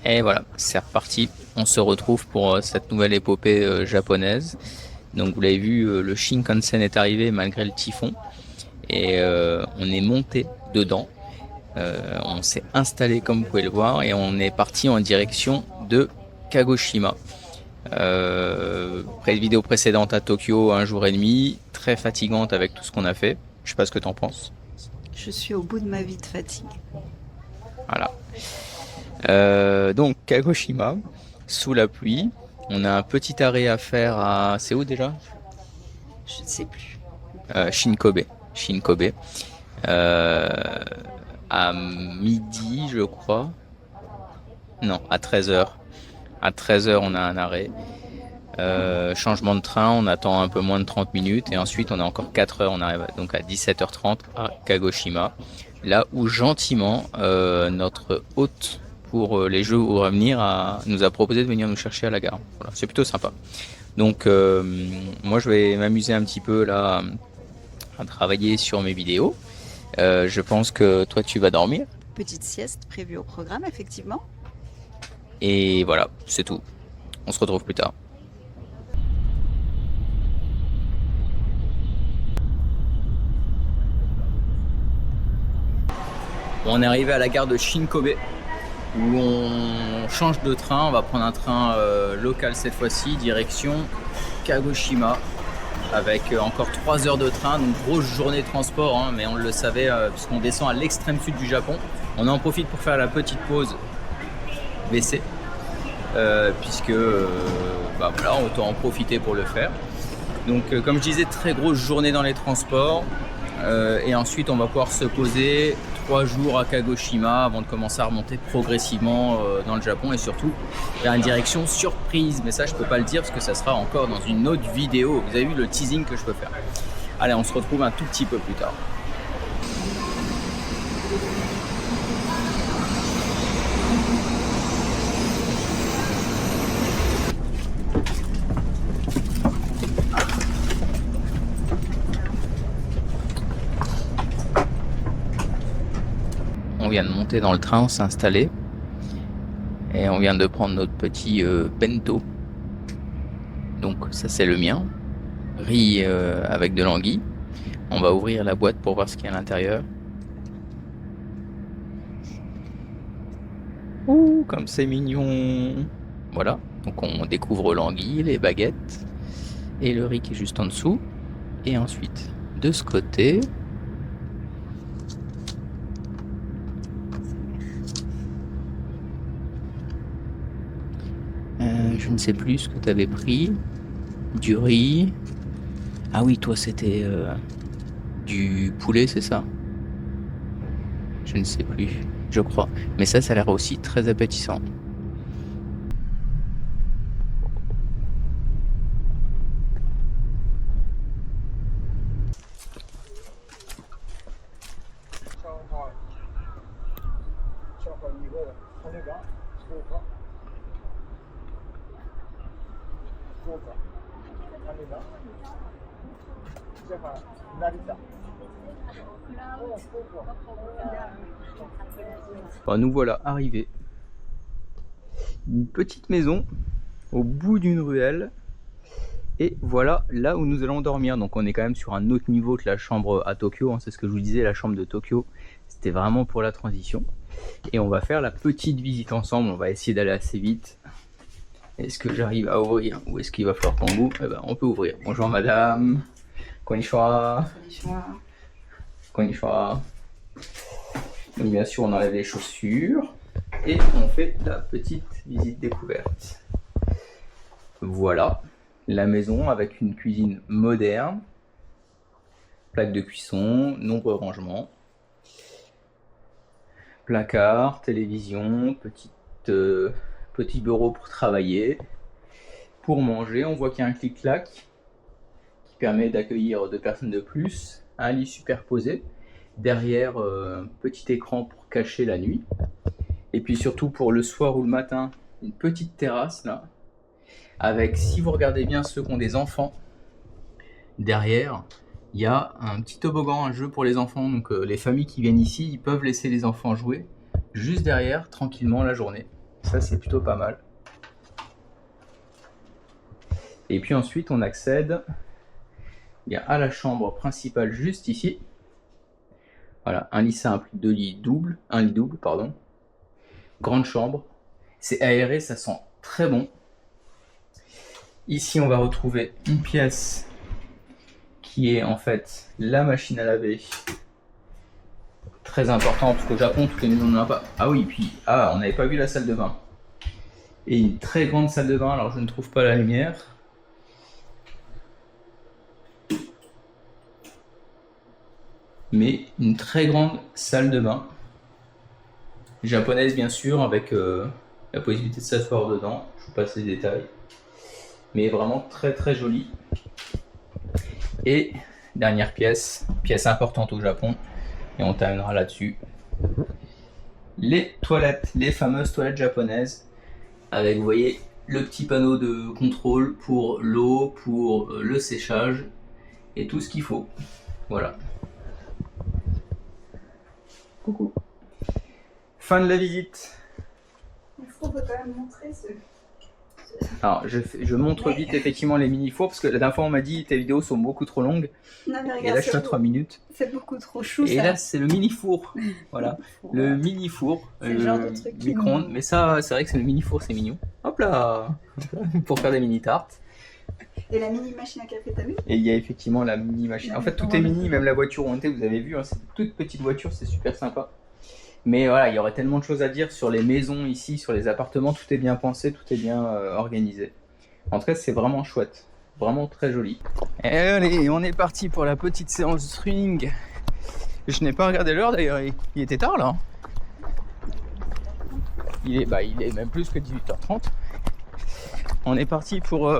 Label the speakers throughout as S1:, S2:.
S1: Et voilà, c'est reparti. On se retrouve pour cette nouvelle épopée japonaise. Donc vous l'avez vu, le Shinkansen est arrivé malgré le typhon. Et on est monté dedans. On s'est installé comme vous pouvez le voir. Et on est parti en direction de Kagoshima. Vidéo précédente à Tokyo, 1 jour et demi. Très fatigante avec tout ce qu'on a fait. Je sais pas ce que t'en penses.
S2: Je suis au bout de ma vie de fatigue.
S1: Voilà. Donc Kagoshima, sous la pluie. On a un petit arrêt à faire à... C'est où déjà?
S2: Je ne sais plus.
S1: Shinkobe. Shinkobe. Euh, à midi, je crois. Non, à 13h. À 13h, on a un arrêt. Changement de train, on attend un peu moins de 30 minutes. Et ensuite, on a encore 4 heures. On arrive donc à 17h30 à Kagoshima. Là où gentiment, notre hôte pour les jeux au revenir nous a proposé de venir nous chercher à la gare. Voilà, c'est plutôt sympa. Donc moi je vais m'amuser un petit peu là à travailler sur mes vidéos. Je pense que toi tu vas dormir.
S2: Petite sieste prévue au programme, effectivement.
S1: Et voilà, c'est tout. On se retrouve plus tard. On est arrivé à la gare de Shinkobe où on change de train. On va prendre un train local cette fois-ci, direction Kagoshima, avec encore 3 heures de train, donc grosse journée de transport, hein, mais on le savait puisqu'on descend à l'extrême sud du Japon. On en profite pour faire la petite pause WC, puisque voilà, autant en profiter pour le faire. Donc comme je disais, très grosse journée dans les transports, et ensuite on va pouvoir se poser 3 jours à Kagoshima avant de commencer à remonter progressivement dans le Japon et surtout vers une direction surprise. Mais ça, je peux pas le dire parce que ça sera encore dans une autre vidéo. Vous avez vu le teasing que je peux faire. Allez, on se retrouve un tout petit peu plus tard. On vient de monter dans le train, on s'est installé et on vient de prendre notre petit bento. Donc ça c'est le mien, riz avec de l'anguille. On va ouvrir la boîte pour voir ce qu'il y a à l'intérieur. Ouh, comme c'est mignon. Voilà, donc on découvre l'anguille, les baguettes et le riz qui est juste en dessous. Et ensuite, de ce côté, je ne sais plus ce que tu avais pris. Du riz. Ah oui, toi c'était du poulet, c'est ça? Je ne sais plus, je crois. Mais ça a l'air aussi très appétissant. Bon, nous voilà arrivés. Une petite maison au bout d'une ruelle. Et voilà là où nous allons dormir. Donc on est quand même sur un autre niveau que la chambre à Tokyo, hein. C'est ce que je vous disais, la chambre de Tokyo, c'était vraiment pour la transition. Et on va faire la petite visite ensemble. On va essayer d'aller assez vite. Est-ce que j'arrive à ouvrir ou est-ce qu'il va falloir qu'on ouvre? Eh ben, on peut ouvrir. Bonjour madame. Konnichiwa. Konnichiwa. Donc bien sûr on enlève les chaussures et on fait la petite visite découverte. Voilà la maison avec une cuisine moderne, plaque de cuisson, nombreux rangements, placard, télévision, petit bureau pour travailler. Pour manger, on voit qu'il y a un clic-clac qui permet d'accueillir 2 personnes de plus, un lit superposé, derrière petit écran pour cacher la nuit, et puis surtout pour le soir ou le matin, une petite terrasse là, avec, si vous regardez bien ceux qui ont des enfants, derrière il y a un petit toboggan, un jeu pour les enfants. Donc les familles qui viennent ici, ils peuvent laisser les enfants jouer juste derrière tranquillement la journée. Ça, c'est plutôt pas mal. Et puis ensuite, on accède bien à la chambre principale juste ici. Voilà, un lit simple, un lit double, pardon. Grande chambre. C'est aéré, ça sent très bon. Ici, on va retrouver une pièce qui est en fait la machine à laver. Très important, parce qu'au Japon, toutes les maisons n'en ont pas. Ah oui, puis on n'avait pas vu la salle de bain. Et une très grande salle de bain, alors je ne trouve pas la lumière. Mais une très grande salle de bain. Japonaise bien sûr, avec la possibilité de s'asseoir dedans. Je vous passe les détails. Mais vraiment très très jolie. Et dernière pièce importante au Japon, et on terminera là-dessus. Les toilettes, les fameuses toilettes japonaises, avec vous voyez le petit panneau de contrôle pour l'eau, pour le séchage et tout ce qu'il faut. Voilà. Coucou. Fin de la visite.
S2: Il faut quand même montrer ce...
S1: Alors, je montre vite effectivement les mini-fours, parce que la dernière fois on m'a dit tes vidéos sont beaucoup trop longues.
S2: Non, mais regarde,
S1: et là je suis à 3 minutes.
S2: C'est beaucoup trop chou.
S1: Et
S2: ça.
S1: là c'est le mini-four. Voilà. Le mini-four.
S2: C'est le genre de truc qui
S1: micro-ondes. Mais ça, c'est vrai que c'est le mini-four, c'est mignon. Hop là. Pour faire des mini-tartes.
S2: Et la mini machine à café, t'as vu?
S1: Et il y a effectivement la mini-machine. En fait, tout est mini, même la voiture où on était, vous avez vu, hein, c'est une toute petite voiture, c'est super sympa. Mais voilà, il y aurait tellement de choses à dire sur les maisons ici, sur les appartements, tout est bien pensé, tout est bien organisé. En tout cas, c'est vraiment chouette, vraiment très joli. Et allez, on est parti pour la petite séance de running. Je n'ai pas regardé l'heure d'ailleurs, il était tard là. Il est même plus que 18h30. On est parti pour...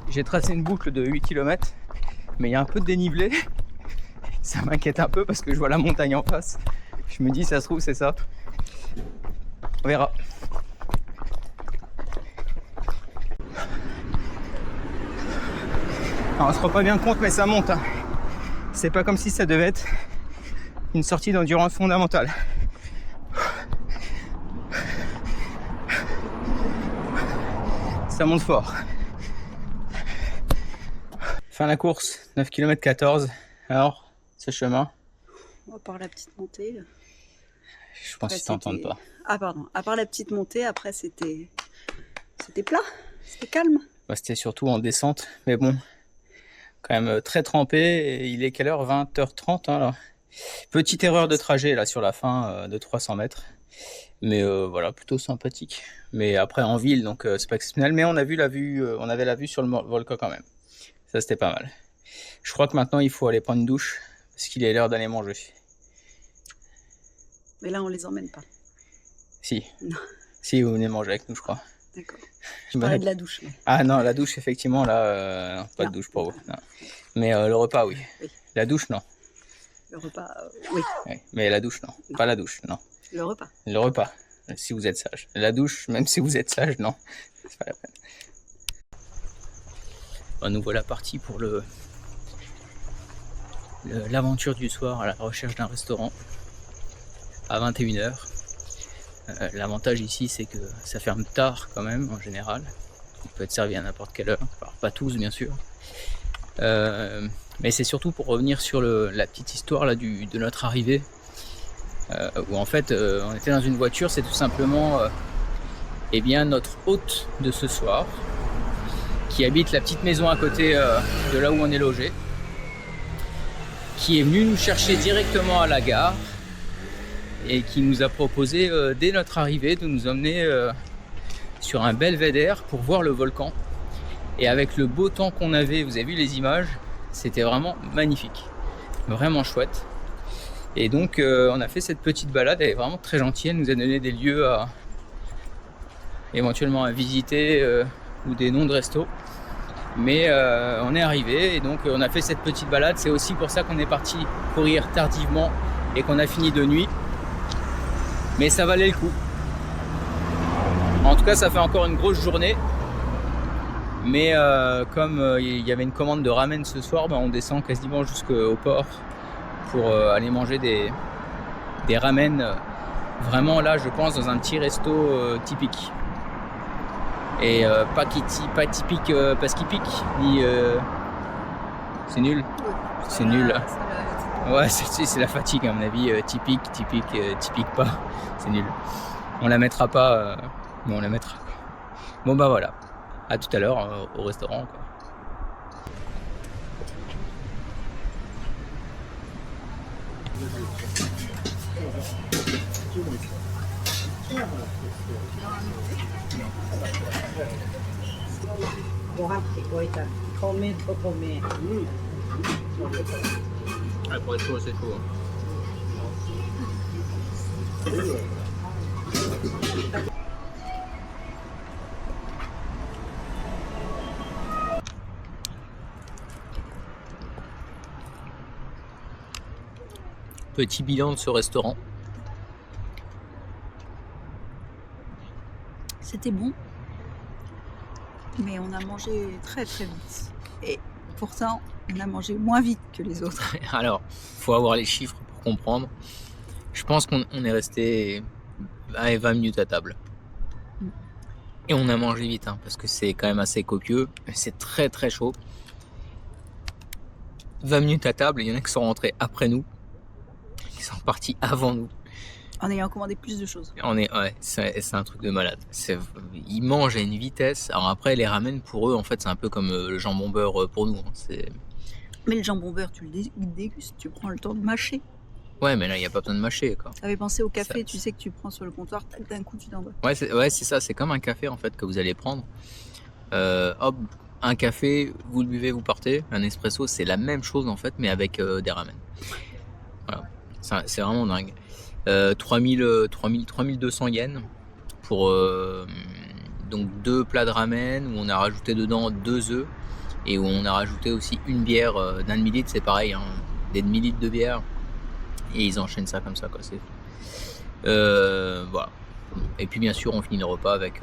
S1: j'ai tracé une boucle de 8 km, mais il y a un peu de dénivelé. Ça m'inquiète un peu parce que je vois la montagne en face. Je me dis, ça se trouve, c'est ça. On verra. Alors, on se rend pas bien compte, mais ça monte. Hein. C'est pas comme si ça devait être une sortie d'endurance fondamentale. Ça monte fort. Fin de la course, 9 km 14. Alors, ce chemin.
S2: À part la petite montée.
S1: Je pense qu'ils t'entendent pas.
S2: Ah pardon, à part la petite montée, après c'était plat, c'était calme.
S1: Bah, c'était surtout en descente, mais bon, quand même très trempé. Et il est quelle heure? 20h30 hein, là. Petite erreur de trajet là sur la fin de 300 mètres. Mais voilà, plutôt sympathique. Mais après en ville, donc c'est pas exceptionnel. Mais on a vu la vue, on avait la vue sur le volcan quand même. Ça c'était pas mal. Je crois que maintenant il faut aller prendre une douche parce qu'il est l'heure d'aller manger.
S2: Mais là on les emmène pas.
S1: Si.
S2: Non.
S1: Si, vous venez manger avec nous, je crois.
S2: D'accord. Je parlais de la douche. Mais...
S1: Ah non, la douche effectivement là, non, pas de douche pour vous. Non. Mais le repas oui. La douche non.
S2: Le repas oui.
S1: Mais la douche non. Pas la douche non.
S2: Le repas.
S1: Le repas, si vous êtes sage. La douche, même si vous êtes sage, non. C'est pas la peine. Bon, nous voilà partis pour l'aventure du soir à la recherche d'un restaurant à 21h. L'avantage ici, c'est que ça ferme tard quand même, en général. On peut être servi à n'importe quelle heure. Alors, pas tous, bien sûr. Mais c'est surtout pour revenir sur la petite histoire là, de notre arrivée. Où en fait on était dans une voiture, c'est tout simplement eh bien notre hôte de ce soir qui habite la petite maison à côté de là où on est logé, qui est venu nous chercher directement à la gare et qui nous a proposé dès notre arrivée de nous emmener sur un belvédère pour voir le volcan. Et avec le beau temps qu'on avait, vous avez vu les images, c'était vraiment magnifique, vraiment chouette. Et donc on a fait cette petite balade, elle est vraiment très gentille, elle nous a donné des lieux éventuellement à visiter ou des noms de restos. Mais on est arrivé et donc on a fait cette petite balade, c'est aussi pour ça qu'on est parti courir tardivement et qu'on a fini de nuit. Mais ça valait le coup. En tout cas ça fait encore une grosse journée. Mais comme il y avait une commande de ramen ce soir, on descend quasiment jusqu'au port pour aller manger des ramen Vraiment là, je pense dans un petit resto typique. Et pas typique parce qu'il pique, ni c'est nul. C'est nul. Ouais, c'est la fatigue à mon avis. Typique pas. C'est nul. On la mettra pas, mais on la mettra. Bon bah voilà. À tout à l'heure au restaurant, quoi. Ouais, pour être chaud, c'est chaud. Petit bilan de ce restaurant.
S2: C'était bon, mais on a mangé très très vite. Et pourtant, on a mangé moins vite que les autres.
S1: Alors, faut avoir les chiffres pour comprendre. Je pense qu'on est resté 20 minutes à table. Et on a mangé vite, hein, parce que c'est quand même assez copieux. C'est très très chaud. 20 minutes à table, il y en a qui sont rentrés après nous, qui sont partis avant nous.
S2: En ayant commandé plus de choses.
S1: Ouais, c'est un truc de malade. Ils mangent à une vitesse. Alors après, les ramen pour eux, en fait, c'est un peu comme le jambon beurre pour nous. Hein.
S2: Mais le jambon beurre, tu le dégustes, tu prends le temps de mâcher.
S1: Ouais, mais là, il n'y a pas besoin de mâcher, quoi.
S2: T'avais pensé au café, tu sais que tu prends sur le comptoir, d'un coup tu t'en vas.
S1: Ouais, c'est ça. C'est comme un café, en fait, que vous allez prendre. Hop, un café, vous le buvez, vous partez. Un espresso, c'est la même chose, en fait, mais avec des ramen. Voilà. C'est vraiment dingue. 3200 yens pour donc 2 plats de ramen où on a rajouté dedans 2 œufs et où on a rajouté aussi une bière d'un demi-litre, c'est pareil, hein, des demi-litres de bière, et ils enchaînent ça comme ça, quoi. Voilà. Et puis bien sûr on finit le repas avec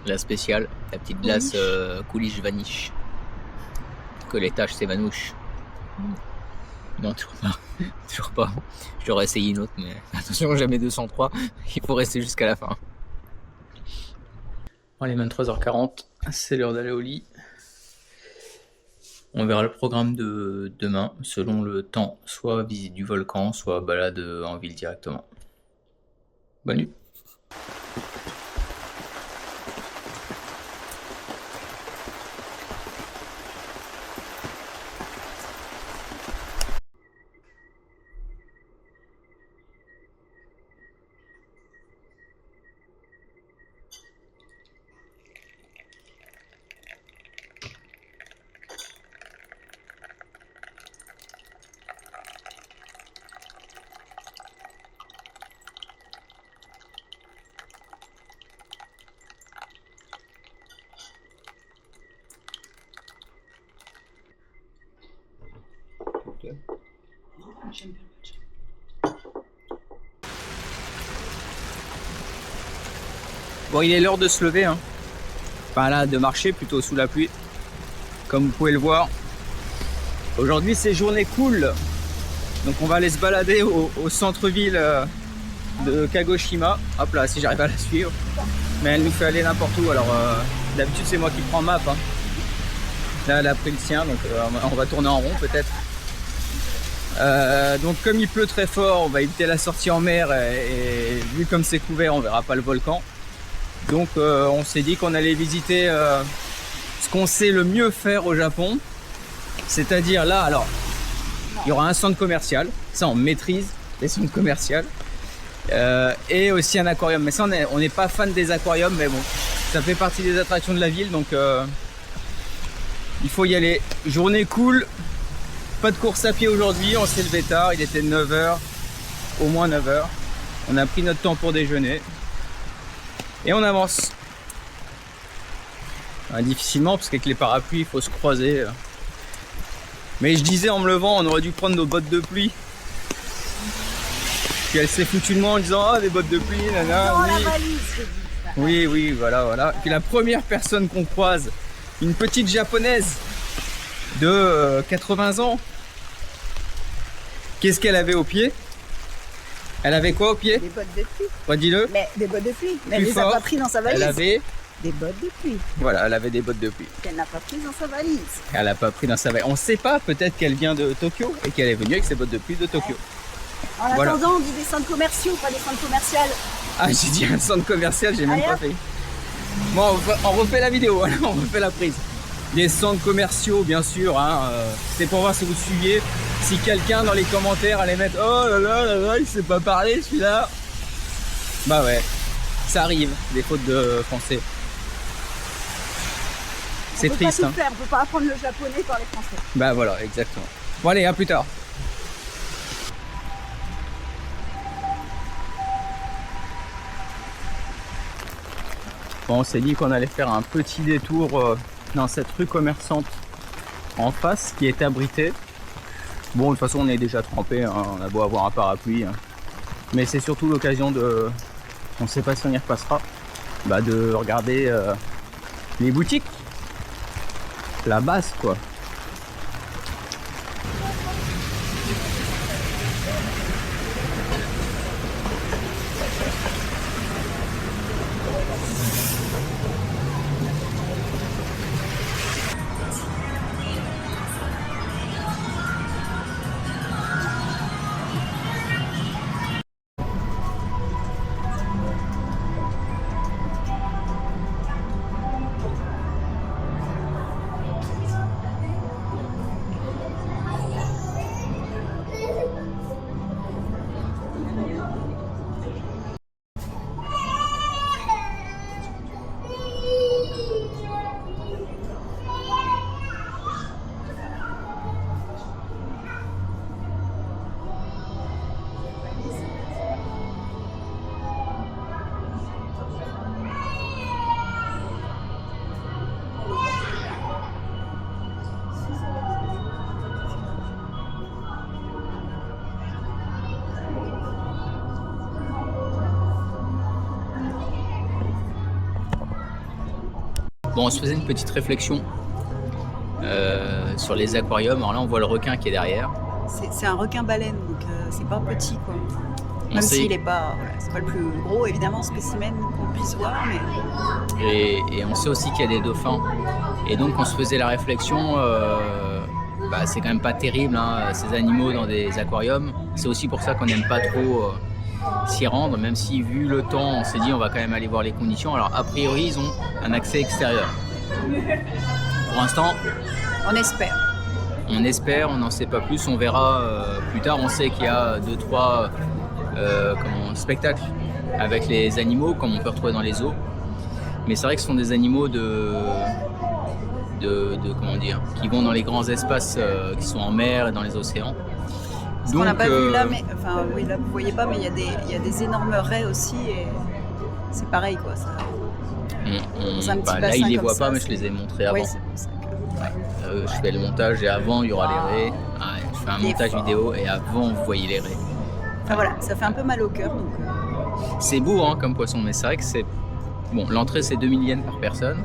S1: la spéciale, la petite glace couliche vanish, que les taches s'évanouissent. Non, toujours pas. J'aurais essayé une autre, mais attention, jamais 203. Il faut rester jusqu'à la fin. Bon, il est 23h40, c'est l'heure d'aller au lit. On verra le programme de demain, selon le temps, soit visite du volcan, soit balade en ville directement. Bonne nuit. Bon, il est l'heure de se lever, hein. Enfin là, de marcher plutôt sous la pluie, comme vous pouvez le voir. Aujourd'hui, c'est journée cool. Donc on va aller se balader au centre-ville de Kagoshima. Hop là, si j'arrive à la suivre. Mais elle nous fait aller n'importe où. Alors d'habitude, c'est moi qui prends map, hein. Là, elle a pris le sien, donc on va tourner en rond peut-être. Donc comme il pleut très fort, on va éviter la sortie en mer et vu comme c'est couvert, on verra pas le volcan. Donc on s'est dit qu'on allait visiter ce qu'on sait le mieux faire au Japon. C'est-à-dire là, alors, il y aura un centre commercial, ça on maîtrise, les centres commerciaux. Et aussi un aquarium, mais ça on n'est pas fan des aquariums, mais bon, ça fait partie des attractions de la ville, donc il faut y aller. Journée cool, pas de course à pied aujourd'hui, on s'est levé tard, il était 9h, au moins 9h. On a pris notre temps pour déjeuner. Et on avance. Difficilement, parce qu'avec les parapluies, il faut se croiser. Mais je disais en me levant, on aurait dû prendre nos bottes de pluie. Puis elle s'est foutue de moi en disant ah, des bottes de pluie, nana.
S2: Non,
S1: oui.
S2: la valise, je dis.
S1: Oui, voilà. Puis la première personne qu'on croise, une petite japonaise de 80 ans. Qu'est-ce qu'elle avait au pied? Elle avait quoi au pied?
S2: Des bottes de pluie.
S1: Redis-le.
S2: Mais des bottes de pluie. Mais elle
S1: Plus
S2: les a
S1: fort.
S2: pas pris dans sa valise.
S1: Elle avait...
S2: Des bottes de pluie.
S1: Voilà, elle avait des bottes de pluie.
S2: Qu'elle n'a pas pris dans sa valise.
S1: Elle a pas pris dans sa valise. On sait pas, peut-être qu'elle vient de Tokyo et qu'elle est venue avec ses bottes de pluie de Tokyo.
S2: En
S1: Voilà.
S2: attendant, on dit des centres commerciaux, pas des centres commerciales.
S1: Ah, j'ai dit un centre commercial, j'ai même
S2: Allez,
S1: pas
S2: hop.
S1: fait. Bon, on refait la vidéo, alors on refait la prise. Des centres commerciaux, bien sûr, hein, c'est pour voir si vous suiviez. Si quelqu'un dans les commentaires allait mettre oh là là, il sait pas parler celui-là. Bah ouais, ça arrive, des fautes de français. C'est triste.
S2: On peut pas
S1: Hein.
S2: tout faire, on peut pas apprendre le japonais par les français.
S1: Bah voilà, exactement. Bon allez, à plus tard. Bon, on s'est dit qu'on allait faire un petit détour dans cette rue commerçante en face qui est abritée. Bon, de toute façon, on est déjà trempé, hein, on a beau avoir un parapluie. Hein. Mais c'est surtout l'occasion de, on ne sait pas si on y repassera, bah de regarder les boutiques. La base, quoi. Bon, on se faisait une petite réflexion sur les aquariums. Alors là, on voit le requin qui est derrière.
S2: C'est un requin-baleine, donc c'est pas petit quoi.
S1: On
S2: Même
S1: sait-
S2: s'il est pas, voilà, c'est pas le plus gros évidemment spécimen qu'on puisse voir, mais
S1: et on sait aussi qu'il y a des dauphins. Et donc, on se faisait la réflexion, bah, c'est quand même pas terrible, hein, ces animaux dans des aquariums. C'est aussi pour ça qu'on n'aime pas trop s'y rendre, même si, vu le temps, on s'est dit on va quand même aller voir les conditions. Alors, a priori, ils ont un accès extérieur. Pour l'instant,
S2: on espère.
S1: on espère, on n'en sait pas plus, on verra plus tard. On sait qu'il y a 2-3 spectacles avec les animaux, comme on peut retrouver dans les zoos. Mais c'est vrai que ce sont des animaux comment dire, qui vont dans les grands espaces qui sont en mer et dans les océans.
S2: Ce qu'on n'a pas vu là, mais enfin oui, là vous voyez pas, mais il y a des énormes raies aussi et c'est pareil quoi. Ça, dans un petit
S1: là,
S2: bassin
S1: ils les
S2: comme
S1: voient
S2: ça,
S1: pas, mais je les ai montrés avant.
S2: Oui, c'est pour ça que...
S1: Je fais le montage et avant il y aura les raies. Ah, je fais un
S2: Il est
S1: montage
S2: fort.
S1: vidéo et avant vous voyez les raies.
S2: Enfin voilà, ça fait un peu mal au cœur donc.
S1: C'est beau hein, comme poisson, mais c'est vrai que c'est bon. L'entrée c'est 2000 yens par personne.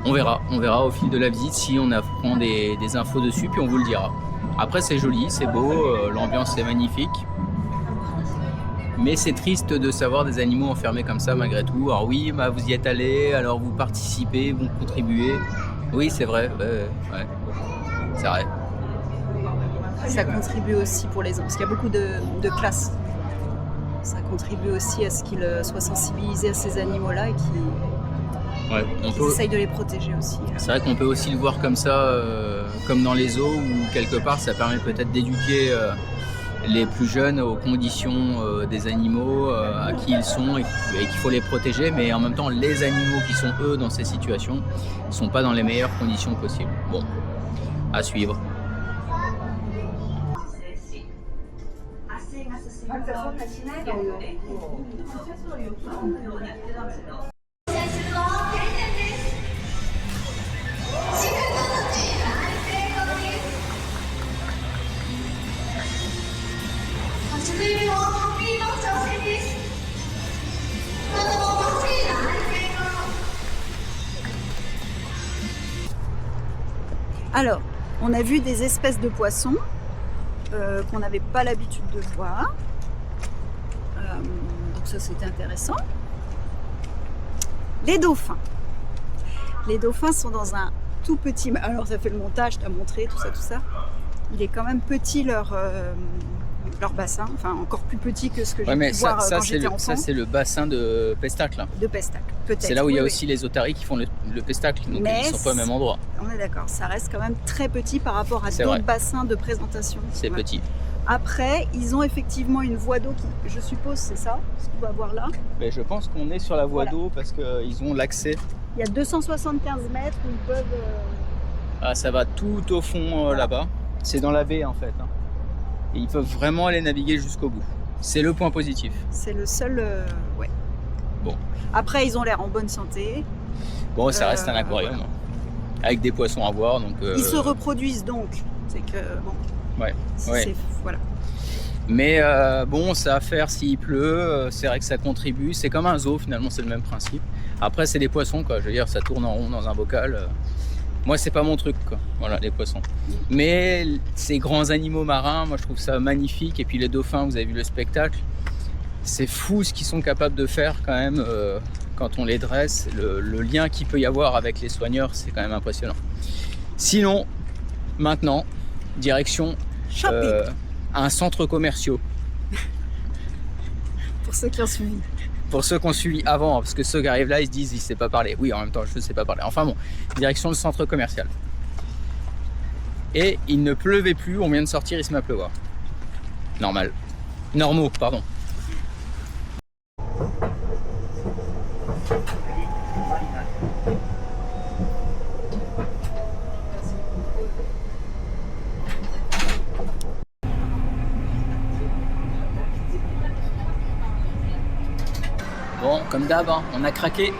S1: On verra au fil de la visite si on apprend des infos dessus, puis on vous le dira. Après c'est joli, c'est beau, l'ambiance est magnifique. Mais c'est triste de savoir des animaux enfermés comme ça malgré tout. Alors oui, bah, vous y êtes allés, alors vous participez, vous contribuez. Oui c'est vrai, ouais. C'est vrai.
S2: Ça contribue aussi pour les enfants, parce qu'il y a beaucoup de classes. Ça contribue aussi à ce qu'ils soient sensibilisés à ces animaux-là et
S1: Ouais,
S2: qu'ils essayent de les protéger aussi.
S1: C'est vrai qu'on peut aussi le voir comme ça, comme dans les zoos, où quelque part ça permet peut-être d'éduquer les plus jeunes aux conditions des animaux, à qui ils sont et qu'il faut les protéger, mais en même temps les animaux qui sont eux dans ces situations ne sont pas dans les meilleures conditions possibles. Bon, à suivre.
S2: Alors, on a vu des espèces de poissons qu'on n'avait pas l'habitude de voir. Donc ça c'était intéressant. Les dauphins. Les dauphins sont dans un tout petit... Alors ça fait le montage, t'as montré tout ça. Il est quand même petit leur bassin, enfin encore plus petit que ce que j'ai pu voir quand j'étais enfant.
S1: Ça c'est le bassin de Pestac là.
S2: De Pestac, peut-être.
S1: C'est là où il y a aussi les otaries qui font le Pestac, donc ils ne sont pas au même endroit.
S2: On est d'accord, ça reste quand même très petit par rapport à d'autres bassins de présentation.
S1: C'est petit.
S2: Après, ils ont effectivement une voie d'eau qui, je suppose, c'est ça, ce qu'on va voir là.
S1: Mais je pense qu'on est sur la voie d'eau parce qu'ils ont l'accès.
S2: Il y a 275 mètres où ils peuvent...
S1: Ah, ça va tout au fond là-bas. C'est dans la baie en fait. Hein. Et ils peuvent vraiment aller naviguer jusqu'au bout. C'est le point positif.
S2: C'est le seul... ouais.
S1: Bon.
S2: Après, ils ont l'air en bonne santé.
S1: Bon, ça reste un aquarium. Voilà. Avec des poissons à voir. Donc,
S2: ils se reproduisent donc. C'est que... Bon.
S1: Ouais.
S2: Voilà.
S1: Mais bon, ça à faire s'il pleut, c'est vrai que ça contribue. C'est comme un zoo finalement, c'est le même principe. Après, c'est des poissons, quoi. Je veux dire, ça tourne en rond dans un bocal. Moi, c'est pas mon truc, quoi. Voilà, les poissons. Mais ces grands animaux marins, moi, je trouve ça magnifique. Et puis les dauphins, vous avez vu le spectacle. C'est fou ce qu'ils sont capables de faire quand même quand on les dresse. Le lien qu'il peut y avoir avec les soigneurs, c'est quand même impressionnant. Sinon, maintenant, direction un centre commercial.
S2: Pour ceux qui ont suivi.
S1: Pour ceux qui ont suivi avant, parce que ceux qui arrivent là, ils se disent, il ne sait pas parler. Oui, en même temps, je ne sais pas parler. Enfin bon, direction le centre commercial. Et il ne pleuvait plus, on vient de sortir, il se met à pleuvoir. Normal. Normaux, pardon. Bon, comme d'hab, hein, on a craqué.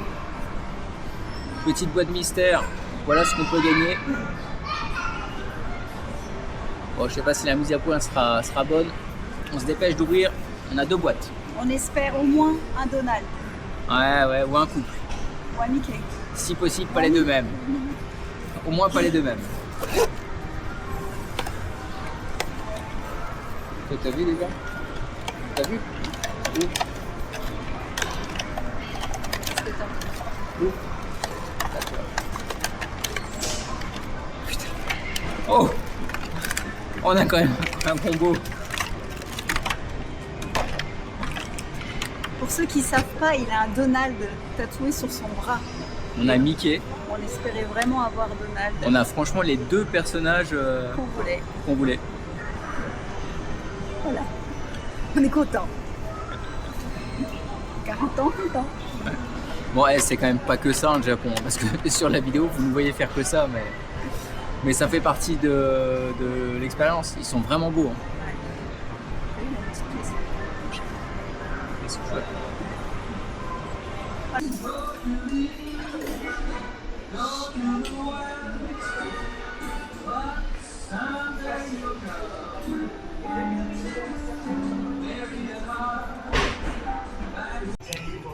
S1: Petite boîte mystère. Voilà ce qu'on peut gagner. Bon, je sais pas si la mise à point sera bonne. On se dépêche d'ouvrir. On a 2 boîtes.
S2: On espère au moins un Donald.
S1: Ouais, ou un couple.
S2: Ou un Mickey.
S1: Si possible, pas les deux mêmes. Au moins pas les deux mêmes. T'as vu les gars? T'as vu? Oui. Putain. Oh, on a quand même un combo.
S2: Pour ceux qui ne savent pas, il a un Donald tatoué sur son bras.
S1: On a Mickey.
S2: On espérait vraiment avoir Donald.
S1: On a franchement les 2 personnages qu'on voulait.
S2: Voilà. On est content. 40 ans, content.
S1: Ouais. Bon, c'est quand même pas que ça, le Japon, parce que sur la vidéo, vous ne voyez faire que ça, mais ça fait partie de l'expérience. Ils sont vraiment beaux. Hein.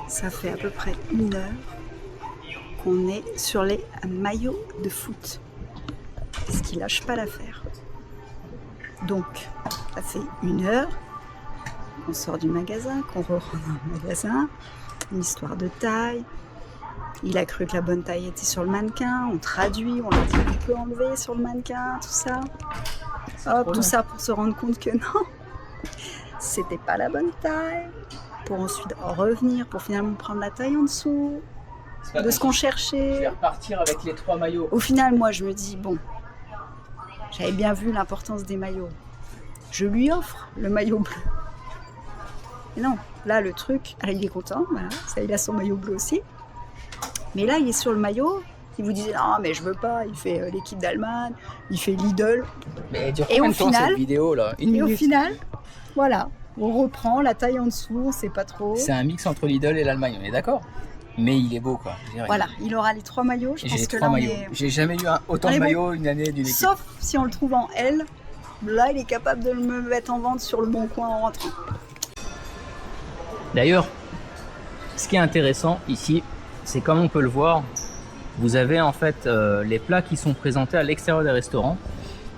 S2: Ça fait à peu près 1 heure qu'on est sur les maillots de foot. Parce qu'ils lâchent pas l'affaire. Donc, ça fait 1 heure qu'on sort du magasin, qu'on rentre dans le magasin. Une histoire de taille. Il a cru que la bonne taille était sur le mannequin. On traduit, on lui dit qu'on peut enlever sur le mannequin, tout ça. Hop, tout ça pour se rendre compte que non, c'était pas la bonne taille. Pour ensuite revenir, pour finalement prendre la taille en dessous de ce qu'on cherchait.
S1: Je vais repartir avec les 3 maillots.
S2: Au final, moi, je me dis, bon, j'avais bien vu l'importance des maillots. Je lui offre le maillot bleu. Mais non, là, le truc, alors, il est content, voilà, ça, il a son maillot bleu aussi. Mais là, il est sur le maillot, il vous disait, non, mais je veux pas, il fait l'équipe d'Allemagne, il fait Lidl.
S1: Mais dure combien de temps cette vidéo, là?
S2: Au final, voilà. On reprend la taille en dessous, on sait pas trop.
S1: C'est un mix entre Lidl et l'Allemagne, on est d'accord? Mais il est beau, quoi.
S2: Voilà, il aura les 3 maillots. Je pense que là,
S1: j'ai jamais eu autant de maillots une année d'une équipe.
S2: Sauf si on le trouve en L. Là, il est capable de me mettre en vente sur le bon coin en rentrant.
S1: D'ailleurs, ce qui est intéressant ici, c'est comme on peut le voir, vous avez en fait les plats qui sont présentés à l'extérieur des restaurants.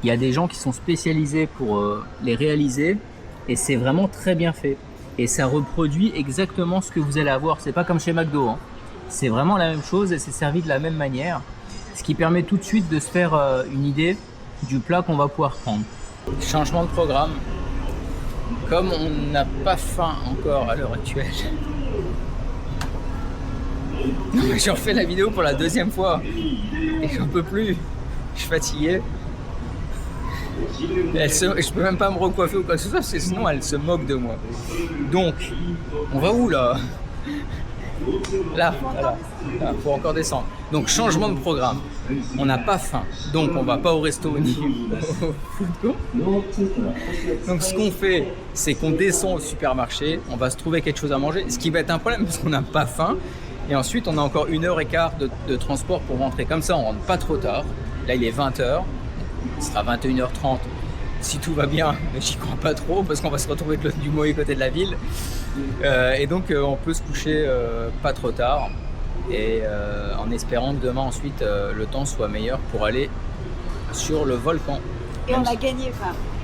S1: Il y a des gens qui sont spécialisés pour les réaliser et c'est vraiment très bien fait. et ça reproduit exactement ce que vous allez avoir. C'est pas comme chez McDo, hein. C'est vraiment la même chose et c'est servi de la même manière, ce qui permet tout de suite de se faire une idée du plat qu'on va pouvoir prendre. Changement de programme. Comme on n'a pas faim encore à l'heure actuelle, j'en fais la vidéo pour la deuxième fois et j'en peux plus. Je suis fatigué. Je peux même pas me recoiffer ou quoi que ce soit, parce que sinon elle se moque de moi. Donc, on va où là? Là, voilà. Là, faut encore descendre. Donc, changement de programme. On n'a pas faim, donc on va pas au resto ni au food court. Donc, ce qu'on fait, c'est qu'on descend au supermarché, on va se trouver quelque chose à manger, ce qui va être un problème parce qu'on n'a pas faim. Et ensuite, on a encore 1h15 de transport pour rentrer. Comme ça, on rentre pas trop tard. Là, il est 20h. Il sera 21h30 si tout va bien, mais j'y crois pas trop parce qu'on va se retrouver du mauvais côté de la ville. Et donc, on peut se coucher pas trop tard. Et en espérant que demain, ensuite, le temps soit meilleur pour aller sur le volcan.
S2: Et on a gagné,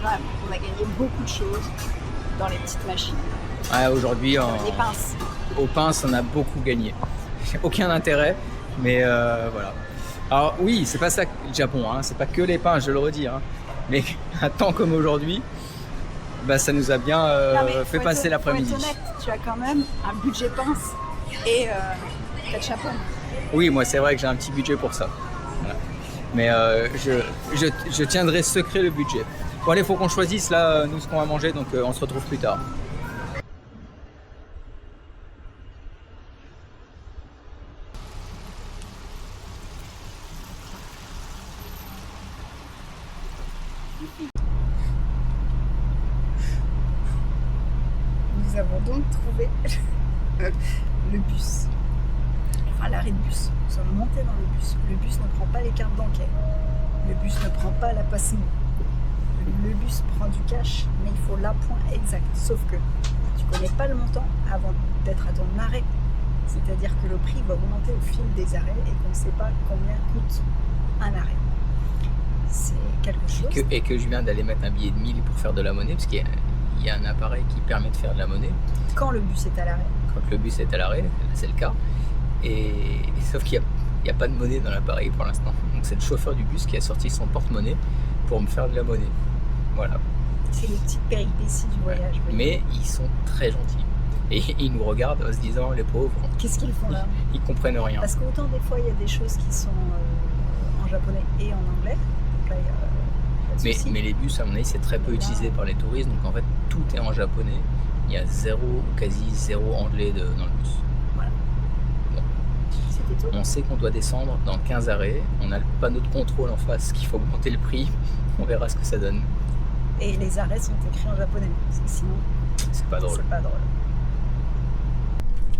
S2: on a gagné beaucoup de choses dans les petites machines.
S1: Ouais, aujourd'hui,
S2: Les pinces.
S1: aux pinces, on a beaucoup gagné. Aucun intérêt, mais voilà. Alors oui, c'est pas ça le Japon, hein, c'est pas que les pinces, je le redis, hein, mais un temps comme aujourd'hui, bah, ça nous a bien fait passer l'après-midi.
S2: Tu as quand même un budget pince et t'as de chapeau.
S1: Oui, moi c'est vrai que j'ai un petit budget pour ça. Voilà. Mais je tiendrai secret le budget. Bon allez, faut qu'on choisisse là, nous, ce qu'on va manger, donc on se retrouve plus tard.
S2: Nous avons donc trouvé le bus. Enfin, l'arrêt de bus. Nous sommes montés dans le bus. Le bus ne prend pas les cartes bancaires. Le bus ne prend pas la passe. Le bus prend du cash, mais il faut l'appoint exact. Sauf que tu ne connais pas le montant avant d'être à ton arrêt. C'est-à-dire que le prix va augmenter au fil des arrêts et qu'on ne sait pas combien coûte un arrêt. C'est quelque chose.
S1: Et que je viens d'aller mettre un billet de 1000 pour faire de la monnaie, parce qu'il y a un appareil qui permet de faire de la monnaie.
S2: Quand le bus est à l'arrêt.
S1: Quand le bus est à l'arrêt, c'est le cas. Et sauf qu'il n'y a pas de monnaie dans l'appareil pour l'instant. Donc c'est le chauffeur du bus qui a sorti son porte-monnaie pour me faire de la monnaie. Voilà.
S2: C'est les petites péripéties du voyage.
S1: Ouais. Mais ils sont très gentils. Et ils nous regardent en se disant, les pauvres.
S2: Qu'est-ce qu'ils font là?
S1: Ils comprennent rien.
S2: Parce qu'autant des fois il y a des choses qui sont en japonais et en anglais. Donc là,
S1: mais les bus, à mon avis, c'est très peu utilisé par les touristes. Donc en fait, tout est en japonais. Il y a quasi zéro anglais dans le bus.
S2: Voilà.
S1: Bon.
S2: C'était tout.
S1: On sait qu'on doit descendre dans 15 arrêts. On a le panneau de contrôle en face qu'il faut augmenter le prix. On verra ce que ça donne.
S2: Et les arrêts sont écrits en japonais. Parce que sinon,
S1: c'est pas drôle.
S2: C'est pas drôle.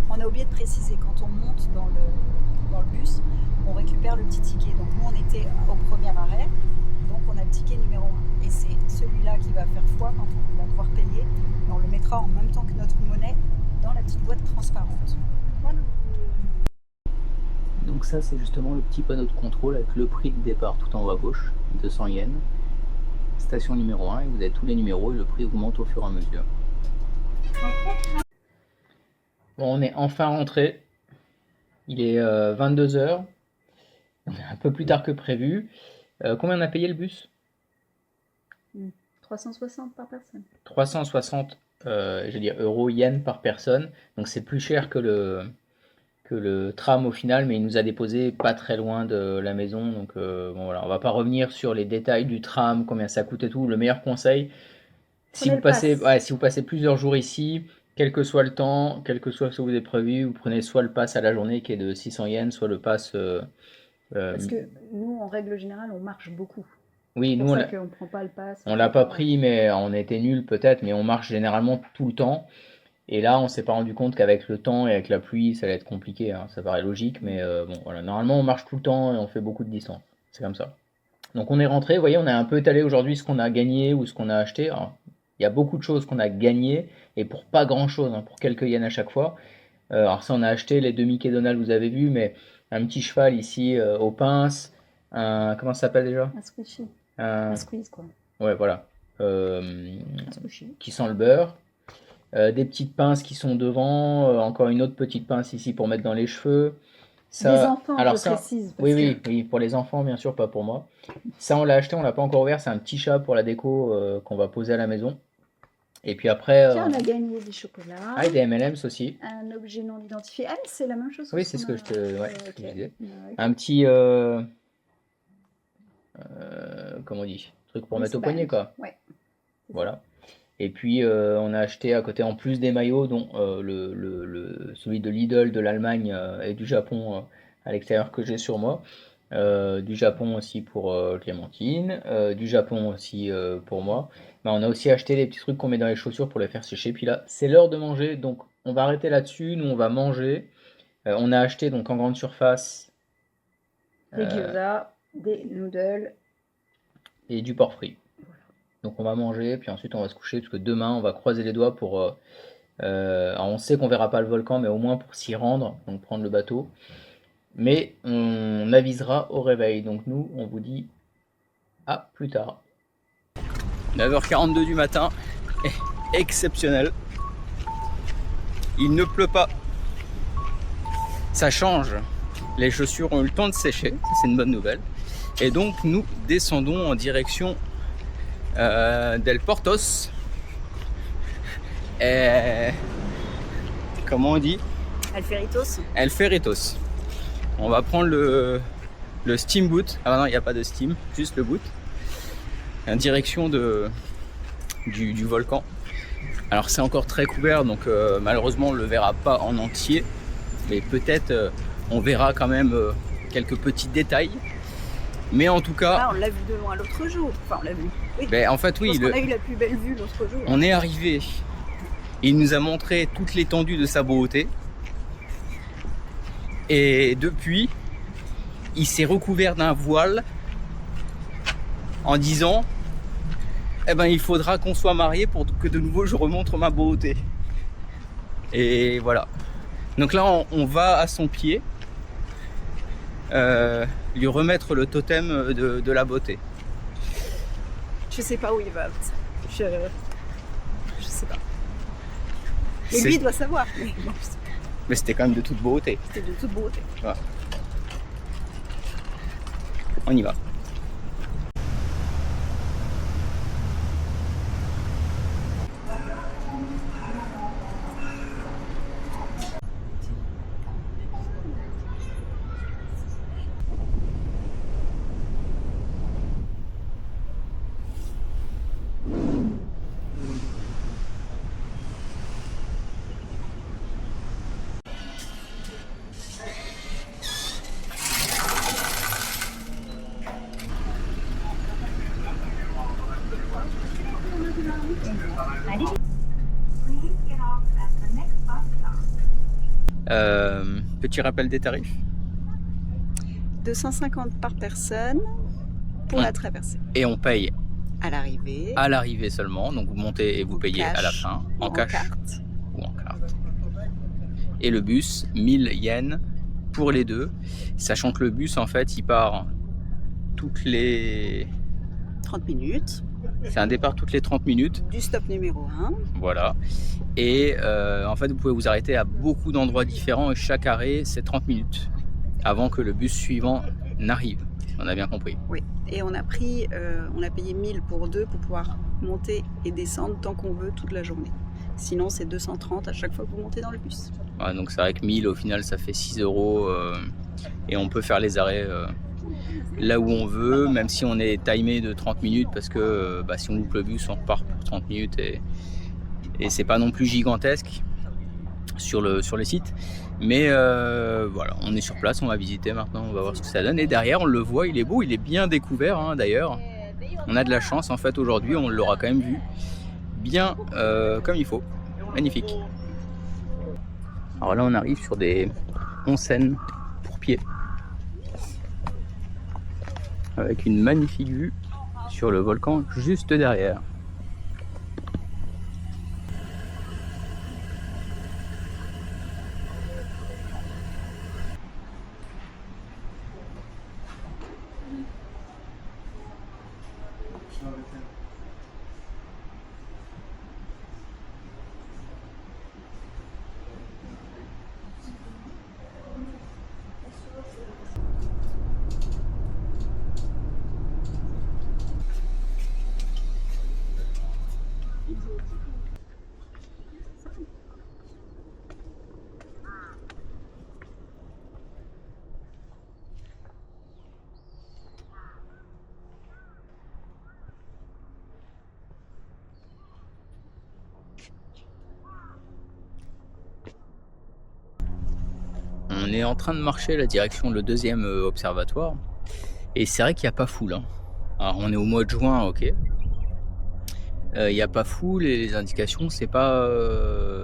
S2: On a oublié de préciser, quand on monte dans le bus, on récupère le petit ticket. Donc nous, on était au premier arrêt, donc on a le ticket numéro 1. Et c'est celui-là qui va faire foi quand on va devoir payer. Et on le mettra en même temps que notre monnaie dans la petite boîte transparente. Voilà.
S1: Donc ça, c'est justement le petit panneau de contrôle avec le prix de départ tout en haut à gauche, 200 yens. Station numéro 1, et vous avez tous les numéros et le prix augmente au fur et à mesure. Bon, on est enfin rentré. Il est 22h. On est un peu plus tard que prévu. Combien on a payé le bus?
S2: 360 par personne.
S1: 360 je veux dire, euros, yens par personne. Donc c'est plus cher que le tram au final, mais il nous a déposé pas très loin de la maison. Donc bon, voilà, on va pas revenir sur les détails du tram, combien ça coûte et tout. Le meilleur conseil, si vous passez plusieurs jours ici, quel que soit le temps, quel que soit ce que vous avez prévu, vous prenez soit le pass à la journée qui est de 600 yens, soit le pass...
S2: Parce que nous, en règle générale, on marche beaucoup.
S1: Oui, nous,
S2: on prend pas le pass.
S1: On l'a pas pris, mais on était nuls peut-être, mais on marche généralement tout le temps. Et là, on s'est pas rendu compte qu'avec le temps et avec la pluie, ça allait être compliqué. Hein. Ça paraît logique, mais bon, voilà. Normalement, on marche tout le temps et on fait beaucoup de distance. C'est comme ça. Donc on est rentré, vous voyez, on a un peu étalé aujourd'hui ce qu'on a gagné ou ce qu'on a acheté. Alors, il y a beaucoup de choses qu'on a gagnées et pour pas grand-chose, hein, pour quelques yens à chaque fois. Alors ça, on a acheté les 2 Mickey Donald, vous avez vu, mais un petit cheval ici aux pinces, comment ça s'appelle déjà?
S2: Un squishy. Un squeeze, quoi.
S1: Ouais, voilà. Qui sent le beurre. Des petites pinces qui sont devant, encore une autre petite pince ici pour mettre dans les cheveux.
S2: Des enfants,
S1: alors
S2: je
S1: ça,
S2: précise.
S1: oui, oui, oui, pour les enfants, bien sûr, pas pour moi. Ça, on l'a acheté, on l'a pas encore ouvert. C'est un petit chat pour la déco qu'on va poser à la maison. Et puis après,
S2: Tiens, on a gagné des chocolats.
S1: ah, et des M&M's aussi.
S2: Un objet non identifié. Ah, mais c'est la même chose.
S1: Oui, c'est ce que je te
S2: Ouais,
S1: ce que je
S2: ok.
S1: disais.
S2: Ouais.
S1: Un petit, comment on dit, truc pour mettre au poignet, quoi.
S2: Ouais.
S1: Voilà. Et puis on a acheté à côté en plus des maillots, dont celui de Lidl, de l'Allemagne et du Japon à l'extérieur que j'ai sur moi. Du Japon aussi pour Clémentine, du Japon aussi pour moi. Mais on a aussi acheté les petits trucs qu'on met dans les chaussures pour les faire sécher. Puis là, c'est l'heure de manger, donc on va arrêter là-dessus. Nous, on va manger. On a acheté donc en grande surface
S2: des gyoza, des noodles
S1: et du porc frit. Donc on va manger, puis ensuite on va se coucher, parce que demain on va croiser les doigts pour... alors on sait qu'on verra pas le volcan, mais au moins pour s'y rendre, donc prendre le bateau. Mais on avisera au réveil, donc nous on vous dit à plus tard. 9h42 du matin, exceptionnel. Il ne pleut pas. Ça change. Les chaussures ont eu le temps de sécher, c'est une bonne nouvelle. Et donc nous descendons en direction Del Portos. Comment on dit?
S2: Alferitos.
S1: Alferitos. On va prendre le steamboat. Ah non, il n'y a pas de steam, juste le boot. En direction du volcan. Alors c'est encore très couvert, donc malheureusement on ne le verra pas en entier. Mais peut-être on verra quand même quelques petits détails. Mais en tout cas...
S2: Ah, on l'a vu de loin l'autre jour. Enfin, on l'a vu. Oui.
S1: Ben, en fait, oui.
S2: On a eu la plus belle vue l'autre jour.
S1: On est arrivé. Il nous a montré toute l'étendue de sa beauté. Et depuis, il s'est recouvert d'un voile en disant eh ben, il faudra qu'on soit mariés pour que de nouveau je remontre ma beauté. Et voilà. Donc là, on va à son pied. Lui remettre le totem de la beauté.
S2: Je sais pas où il va. Je sais pas. Et lui, il doit savoir.
S1: Mais c'était quand même de toute beauté.
S2: C'était de toute beauté.
S1: Ouais. On y va. Petit rappel des tarifs.
S2: 250 par personne pour la traversée.
S1: Et on paye
S2: à l'arrivée.
S1: À l'arrivée seulement, donc vous montez et vous payez
S2: cash,
S1: à la fin, en cash
S2: carte.
S1: ou en carte. Et le bus, 1000 yens pour les deux, sachant que le bus en fait il part toutes les
S2: 30 minutes.
S1: C'est un départ toutes les 30 minutes.
S2: Du stop numéro 1.
S1: Voilà. Et en fait, vous pouvez vous arrêter à beaucoup d'endroits différents et chaque arrêt, c'est 30 minutes avant que le bus suivant n'arrive. On a bien compris.
S2: Oui. Et on a payé 1000 pour deux pour pouvoir monter et descendre tant qu'on veut toute la journée. Sinon, c'est 230 à chaque fois que vous montez dans le bus.
S1: Ouais, donc c'est vrai que 1000 au final, ça fait 6 € et on peut faire les arrêts là où on veut, même si on est timé de 30 minutes parce que si on loupe le bus, on repart pour 30 minutes et c'est pas non plus gigantesque sur le site. Mais voilà, on est sur place, on va visiter maintenant, on va voir ce que ça donne. Et derrière, on le voit, il est beau, il est bien découvert hein, d'ailleurs. On a de la chance en fait aujourd'hui, on l'aura quand même vu bien comme il faut. Magnifique. Alors là, on arrive sur des onsen pour pied, avec une magnifique vue sur le volcan juste derrière. On est en train de marcher la direction le deuxième observatoire et c'est vrai qu'il n'y a pas foule. Hein. Alors on est au mois de juin, ok. Il n'y a pas foule et les indications c'est pas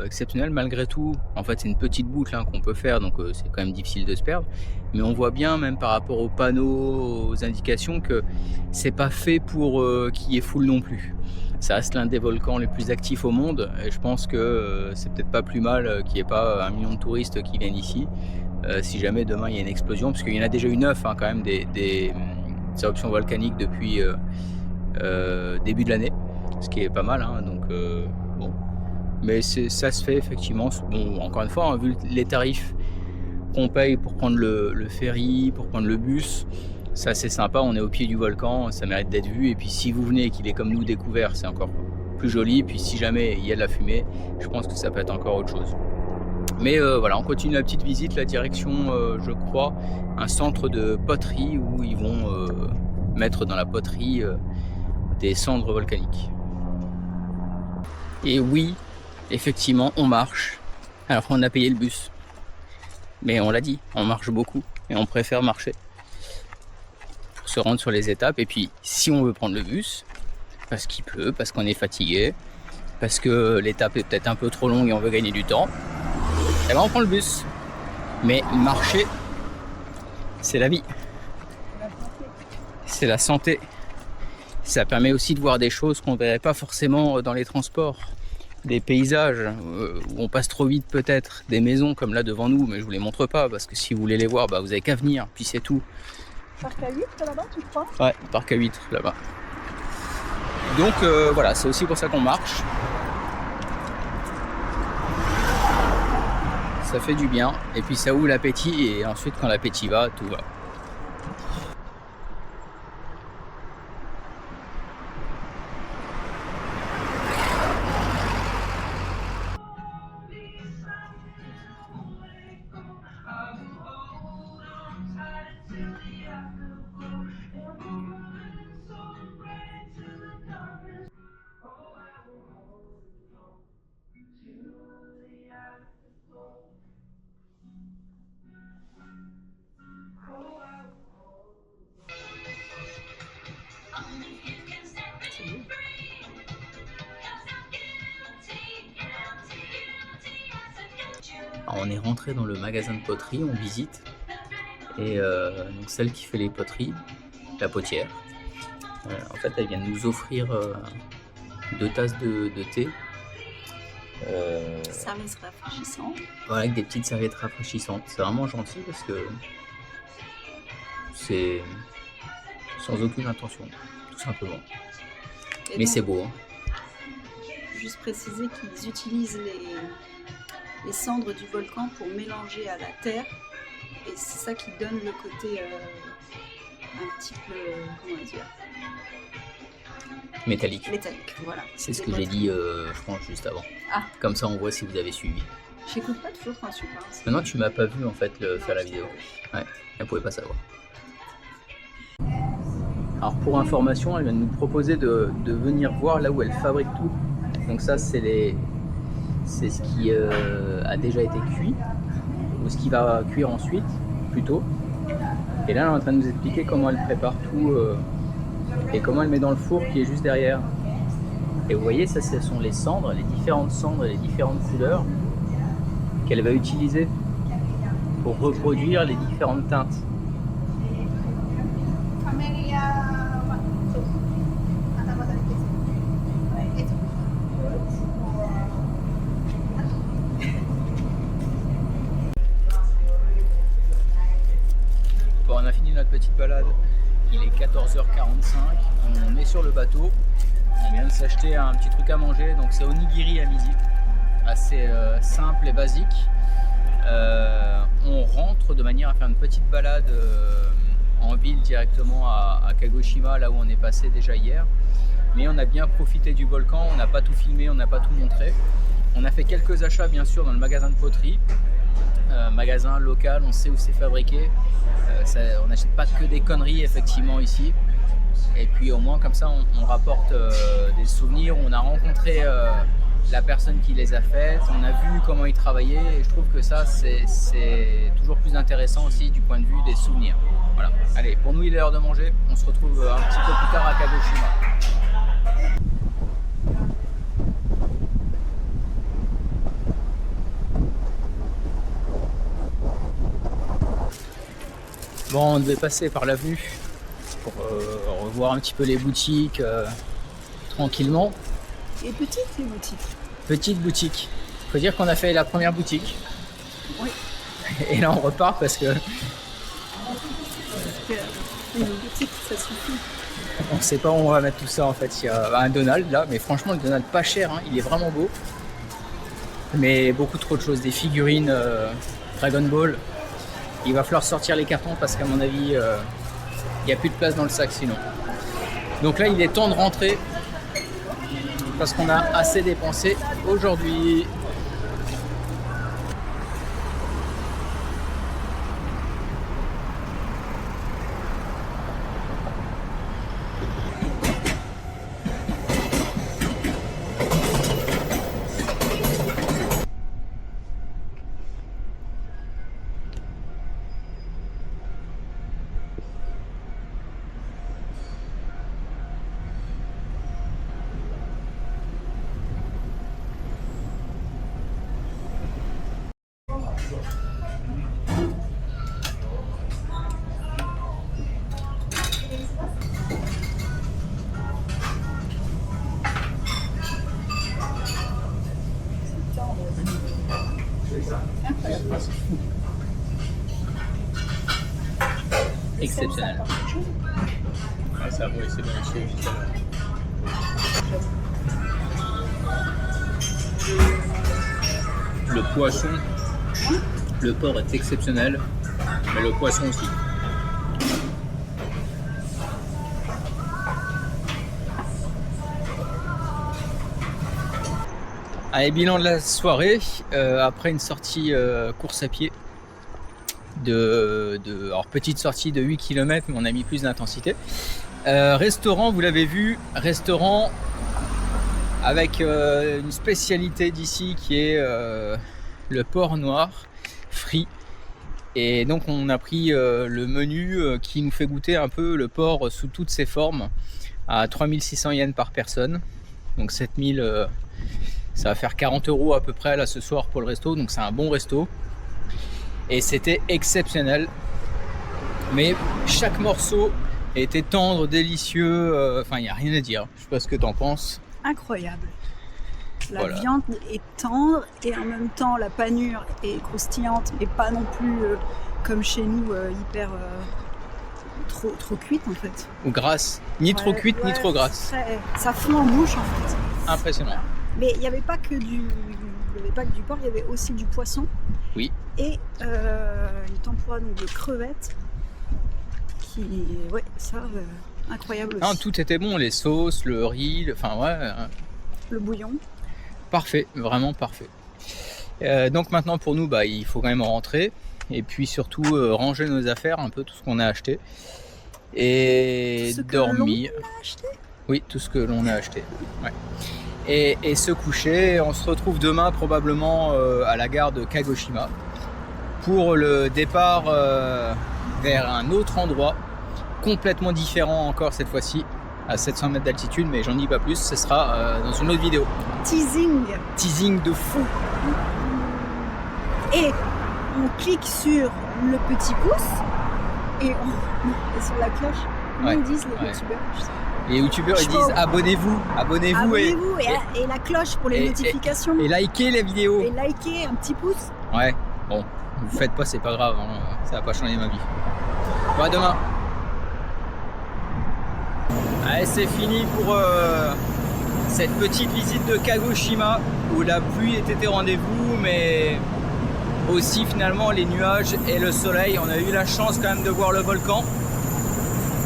S1: exceptionnel malgré tout. En fait c'est une petite boucle hein, qu'on peut faire donc c'est quand même difficile de se perdre. Mais on voit bien même par rapport aux panneaux, aux indications que c'est pas fait pour qu'il y ait foule non plus. Ça reste l'un des volcans les plus actifs au monde et je pense que c'est peut-être pas plus mal qu'il n'y ait pas 1 million de touristes qui viennent ici si jamais demain il y a une explosion, parce qu'il y en a déjà eu 9 hein, quand même des éruptions volcaniques depuis début de l'année, ce qui est pas mal hein, donc bon. Mais ça se fait effectivement, bon, encore une fois, hein, vu les tarifs qu'on paye pour prendre le ferry, pour prendre le bus, c'est assez sympa, on est au pied du volcan, ça mérite d'être vu. Et puis si vous venez et qu'il est comme nous découvert, c'est encore plus joli. Puis si jamais il y a de la fumée, je pense que ça peut être encore autre chose. Mais voilà, on continue la petite visite, la direction, je crois, un centre de poterie où ils vont mettre dans la poterie des cendres volcaniques. Et oui, effectivement, on marche. Alors on a payé le bus. Mais on l'a dit, on marche beaucoup et on préfère marcher pour se rendre sur les étapes. Et puis si on veut prendre le bus, parce qu'il pleut, parce qu'on est fatigué, parce que l'étape est peut-être un peu trop longue et on veut gagner du temps, et ben on prend le bus. Mais marcher, c'est la vie, c'est la santé. Ça permet aussi de voir des choses qu'on ne verrait pas forcément dans les transports. Des paysages où on passe trop vite peut-être, des maisons comme là devant nous, mais je vous les montre pas parce que si vous voulez les voir, bah, vous avez qu'à venir, puis c'est tout.
S2: Parc à huîtres là-bas, tu crois?
S1: Ouais, parc à huîtres là-bas. Donc voilà, c'est aussi pour ça qu'on marche. Ça fait du bien, et puis ça ouvre l'appétit, et ensuite quand l'appétit va, tout va. Alors, on est rentré dans le magasin de poterie, on visite, et donc celle qui fait les poteries, la potière, en fait elle vient de nous offrir 2 tasses de thé.
S2: Service rafraîchissant.
S1: Voilà, avec des petites serviettes rafraîchissantes. C'est vraiment gentil parce que c'est sans aucune intention, tout simplement.
S2: Et
S1: mais
S2: donc,
S1: c'est beau. Hein.
S2: Juste préciser qu'ils utilisent les cendres du volcan pour mélanger à la terre. Et c'est ça qui donne le côté un petit peu, comment dire,
S1: Métallique.
S2: métallique. Voilà.
S1: C'est ce que j'ai dit, je pense, juste avant.
S2: Ah.
S1: Comme ça, on voit si vous avez suivi.
S2: J'écoute pas toujours quand tu parles.
S1: Maintenant, tu m'as pas vu en fait faire la vidéo. Ouais, elle pouvait pas savoir. Alors pour information, elle vient de nous proposer de venir voir là où elle fabrique tout. Donc ça, c'est ce qui a déjà été cuit, ou ce qui va cuire ensuite, plutôt. Et là, elle est en train de nous expliquer comment elle prépare tout et comment elle met dans le four qui est juste derrière. Et vous voyez, ça, ce sont les cendres, les différentes cendres et les différentes couleurs qu'elle va utiliser pour reproduire les différentes teintes. Bon, on a fini notre petite balade, il est 14h45, on est sur le bateau, on vient de s'acheter un petit truc à manger, donc c'est onigiri à midi, assez simple et basique. On rentre de manière à faire une petite balade en ville directement à Kagoshima, là où on est passé déjà hier. Mais on a bien profité du volcan, on n'a pas tout filmé, on n'a pas tout montré. On a fait quelques achats bien sûr dans le magasin de poterie, magasin local, on sait où c'est fabriqué. On n'achète pas que des conneries effectivement ici. Et puis au moins comme ça on rapporte des souvenirs, on a rencontré la personne qui les a faites, on a vu comment ils travaillaient et je trouve que ça c'est toujours plus intéressant aussi du point de vue des souvenirs. Voilà, allez, pour nous il est l'heure de manger, on se retrouve un petit peu plus tard à Kagoshima. Bon, on devait passer par l'avenue pour revoir un petit peu les boutiques tranquillement.
S2: Et petites les boutiques.
S1: Petite boutique. Faut dire qu'on a fait la première boutique.
S2: Oui.
S1: Et là on repart parce que
S2: une boutique, ça suffit.
S1: on sait pas où on va mettre tout ça en fait. Il y a un Donald là, mais franchement le Donald pas cher, hein. Il est vraiment beau. Mais beaucoup trop de choses, des figurines Dragon Ball. Il va falloir sortir les cartons parce qu'à mon avis il n'y a plus de place dans le sac sinon. Donc là il est temps de rentrer parce qu'on a assez dépensé aujourd'hui. Exceptionnel.
S3: Ah, ça, oui, c'est bien sûr. Le poisson, le porc est exceptionnel, mais le poisson aussi.
S1: Allez, bilan de la soirée, après une sortie course à pied alors petite sortie de 8 km, mais on a mis plus d'intensité. Restaurant, vous l'avez vu, restaurant avec une spécialité d'ici qui est le porc noir frit. Et donc on a pris le menu qui nous fait goûter un peu le porc sous toutes ses formes à 3600 yens par personne. Donc 7000, ça va faire 40 € à peu près là ce soir pour le resto, donc c'est un bon resto. Et c'était exceptionnel. Mais chaque morceau était tendre, délicieux, enfin il n'y a rien à dire. Je sais pas ce que tu en penses.
S2: Incroyable. La
S1: Voilà.
S2: viande est tendre et en même temps la panure est croustillante, mais pas non plus comme chez nous hyper trop cuite en fait.
S1: Ou grasse, ni trop cuite ni trop grasse.
S2: Ça fond en bouche en fait.
S1: Impressionnant.
S2: Mais il n'y avait pas que du porc, il y avait aussi du poisson.
S1: Oui.
S2: Et une tempura donc de crevettes qui, ouais, ça incroyable aussi.
S1: Non, tout était bon, les sauces, le riz, enfin ouais.
S2: Le bouillon.
S1: Parfait, vraiment parfait. Donc maintenant pour nous, bah, il faut quand même rentrer et puis surtout ranger nos affaires, un peu tout ce qu'on a acheté et
S2: Ce que
S1: dormir.
S2: l'on a acheté.
S1: Oui, tout ce que l'on a acheté. Ouais. Et se coucher. On se retrouve demain probablement à la gare de Kagoshima pour le départ vers un autre endroit complètement différent encore cette fois-ci à 700 mètres d'altitude, mais j'en dis pas plus, ce sera dans une autre vidéo. Teasing de fou.
S2: Et on clique sur le petit pouce et sur la cloche. Comment
S1: Ouais,
S2: ils disent les
S1: ouais.
S2: youtubeurs, je sais pas.
S1: Les youtubeurs ils disent abonnez-vous
S2: Abonnez-vous et la cloche pour les notifications.
S1: et likez la vidéo.
S2: Et likez un petit pouce.
S1: Ouais, bon, vous faites pas, c'est pas grave, hein, ça va pas changer ma vie. Bon, à demain. Allez, c'est fini pour cette petite visite de Kagoshima où la pluie était au rendez-vous, mais aussi finalement les nuages et le soleil. On a eu la chance quand même de voir le volcan.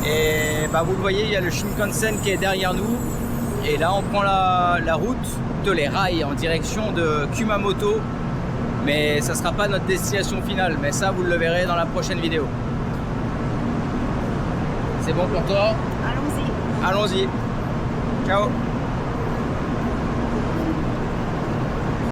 S1: Et bah, vous le voyez, il y a le Shinkansen qui est derrière nous. Et là, on prend la route de les rails en direction de Kumamoto. Mais ça ne sera pas notre destination finale. Mais ça, vous le verrez dans la prochaine vidéo. C'est bon pour toi?
S2: Allons-y.
S1: Allons-y. Ciao.